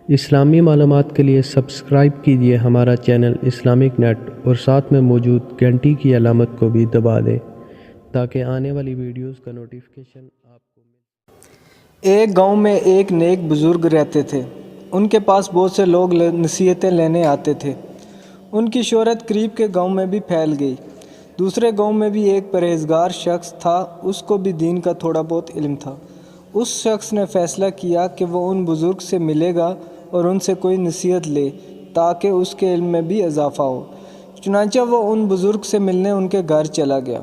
اسلامی معلومات کے لیے سبسکرائب کیجیے ہمارا چینل اسلامک نیٹ اور ساتھ میں موجود گھنٹی کی علامت کو بھی دبا دیں تاکہ آنے والی ویڈیوز کا نوٹیفیکیشن آپ کو مل۔ ایک گاؤں میں ایک نیک بزرگ رہتے تھے۔ ان کے پاس بہت سے لوگ نصیحتیں لینے آتے تھے۔ ان کی شہرت قریب کے گاؤں میں بھی پھیل گئی۔ دوسرے گاؤں میں بھی ایک پرہیزگار شخص تھا، اس کو بھی دین کا تھوڑا بہت علم تھا۔ اس شخص نے فیصلہ کیا کہ وہ ان بزرگ سے ملے گا اور ان سے کوئی نصیحت لے تاکہ اس کے علم میں بھی اضافہ ہو۔ چنانچہ وہ ان بزرگ سے ملنے ان کے گھر چلا گیا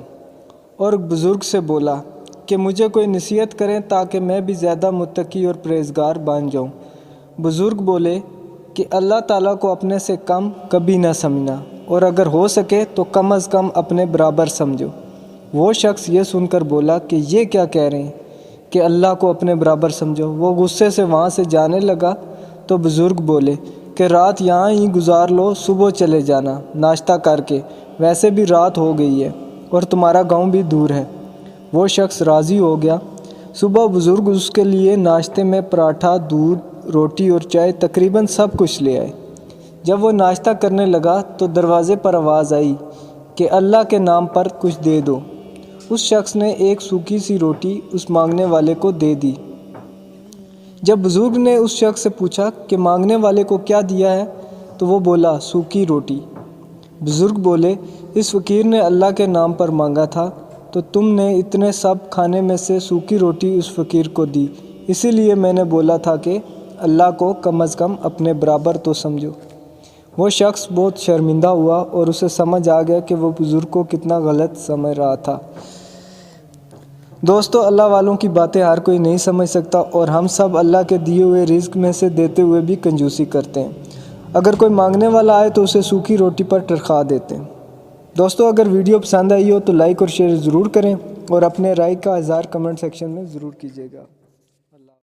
اور بزرگ سے بولا کہ مجھے کوئی نصیحت کریں تاکہ میں بھی زیادہ متقی اور پرہیزگار بن جاؤں۔ بزرگ بولے کہ اللہ تعالیٰ کو اپنے سے کم کبھی نہ سمجھنا، اور اگر ہو سکے تو کم از کم اپنے برابر سمجھو۔ وہ شخص یہ سن کر بولا کہ یہ کیا کہہ رہے ہیں کہ اللہ کو اپنے برابر سمجھو۔ وہ غصے سے وہاں سے جانے لگا تو بزرگ بولے کہ رات یہاں ہی گزار لو، صبح چلے جانا ناشتہ کر کے، ویسے بھی رات ہو گئی ہے اور تمہارا گاؤں بھی دور ہے۔ وہ شخص راضی ہو گیا۔ صبح بزرگ اس کے لیے ناشتے میں پراٹھا، دودھ، روٹی اور چائے، تقریباً سب کچھ لے آئے۔ جب وہ ناشتہ کرنے لگا تو دروازے پر آواز آئی کہ اللہ کے نام پر کچھ دے دو۔ اس شخص نے ایک سوکھی سی روٹی اس مانگنے والے کو دے دی۔ جب بزرگ نے اس شخص سے پوچھا کہ مانگنے والے کو کیا دیا ہے تو وہ بولا سوکھی روٹی۔ بزرگ بولے اس فقیر نے اللہ کے نام پر مانگا تھا تو تم نے اتنے سب کھانے میں سے سوکھی روٹی اس فقیر کو دی، اسی لیے میں نے بولا تھا کہ اللہ کو کم از کم اپنے برابر تو سمجھو۔ وہ شخص بہت شرمندہ ہوا اور اسے سمجھ آ گیا کہ وہ بزرگ کو کتنا غلط سمجھ رہا تھا۔ دوستو، اللہ والوں کی باتیں ہر کوئی نہیں سمجھ سکتا، اور ہم سب اللہ کے دیے ہوئے رزق میں سے دیتے ہوئے بھی کنجوسی کرتے ہیں۔ اگر کوئی مانگنے والا آئے تو اسے سوکھی روٹی پر ٹرکا دیتے ہیں۔ دوستو، اگر ویڈیو پسند آئی ہو تو لائک اور شیئر ضرور کریں، اور اپنے رائے کا اظہار کمنٹ سیکشن میں ضرور کیجیے گا۔